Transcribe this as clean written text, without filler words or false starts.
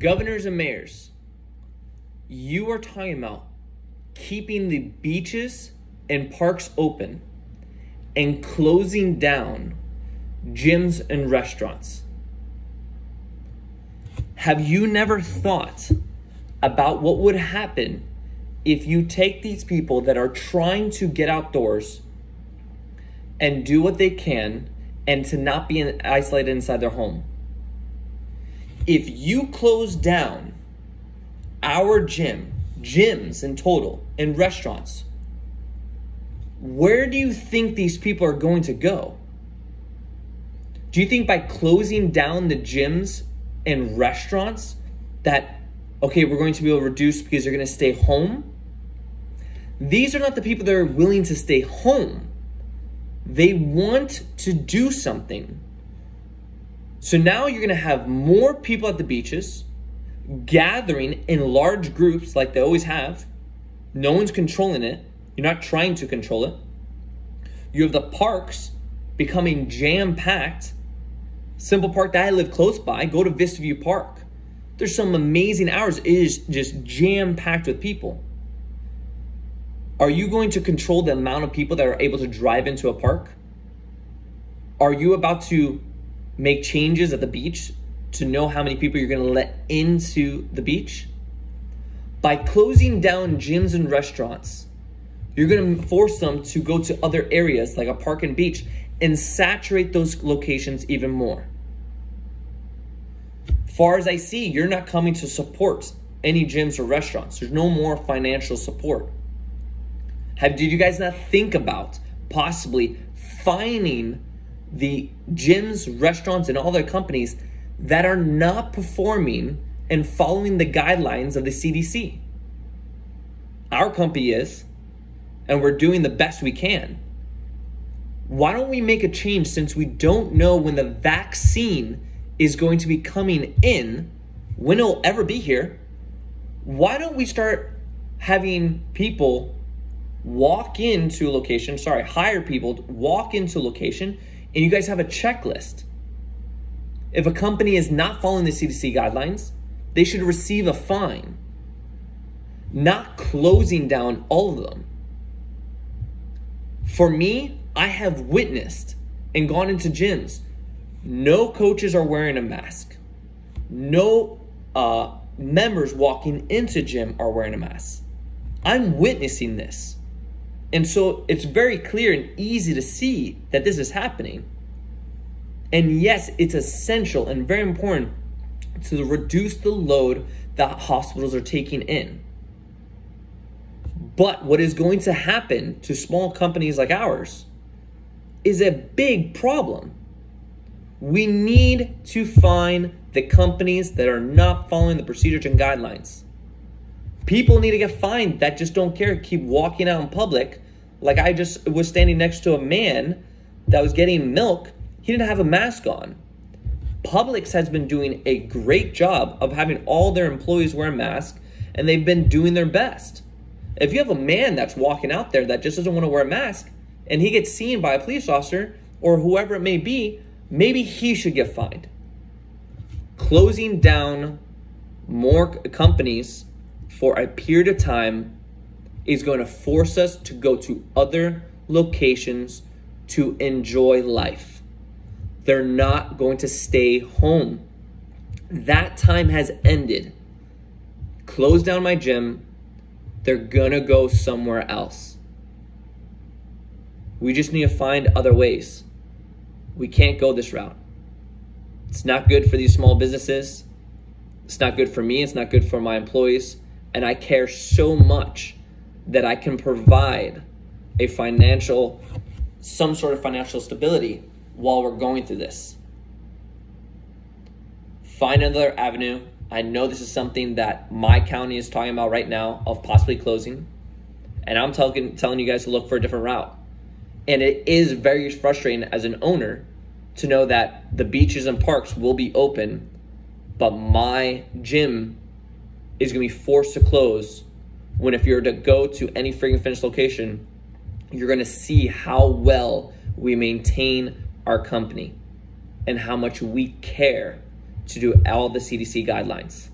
Governors and mayors, you are talking about keeping the beaches and parks open and closing down gyms and restaurants. Have you never thought about what would happen if you take these people that are trying to get outdoors and do what they can and to not be isolated inside their home? If you close down our gyms in total, and restaurants, where do you think these people are going to go? Do you think by closing down the gyms and restaurants that, okay, we're going to be able to reduce because they're going to stay home? These are not the people that are willing to stay home. They want to do something. So now you're going to have more people at the beaches gathering in large groups like they always have. No one's controlling it. You're not trying to control it. You have the parks becoming jam-packed. Simple Park that I live close by, go to Vista View Park. There's some amazing hours. It is just jam-packed with people. Are you going to control the amount of people that are able to drive into a park? Are you about to make changes at the beach to know how many people you're going to let into the beach? By closing down gyms and restaurants, you're going to force them to go to other areas like a park and beach and saturate those locations even more. Far as I see, you're not coming to support any gyms or restaurants. There's no more financial support. Did you guys not think about possibly fining the gyms, restaurants, and all their companies that are not performing and following the guidelines of the CDC? Our company is, and we're doing the best we can. Why don't we make a change, since we don't know when the vaccine is going to be coming in, when it'll ever be here? Why don't we start having people walk into a location, hire people to walk into a location, and you guys have a checklist. If a company is not following the CDC guidelines, they should receive a fine, not closing down all of them. For me, I have witnessed and gone into gyms. No coaches are wearing a mask. No members walking into gym are wearing a mask. I'm witnessing this. And so it's very clear and easy to see that this is happening. And yes, it's essential and very important to reduce the load that hospitals are taking in. But what is going to happen to small companies like ours is a big problem. We need to find the companies that are not following the procedures and guidelines. People need to get fined that just don't care, keep walking out in public. Like I just was standing next to a man that was getting milk. He didn't have a mask on. Publix has been doing a great job of having all their employees wear a mask, and they've been doing their best. If you have a man that's walking out there that just doesn't want to wear a mask, and he gets seen by a police officer or whoever it may be, maybe he should get fined. Closing down more companies for a period of time is going to force us to go to other locations to enjoy life. They're not going to stay home. That time has ended. Close down my gym. They're gonna go somewhere else. We just need to find other ways. We can't go this route. It's not good for these small businesses. It's not good for me. It's not good for my employees. And I care so much that I can provide some sort of financial stability while we're going through this. Find another avenue. I know this is something that my county is talking about right now of possibly closing. And I'm telling you guys to look for a different route. And it is very frustrating as an owner to know that the beaches and parks will be open, but my gym is going to be forced to close, when if you're to go to any freaking Fitness location, you're going to see how well we maintain our company and how much we care to do all the CDC guidelines.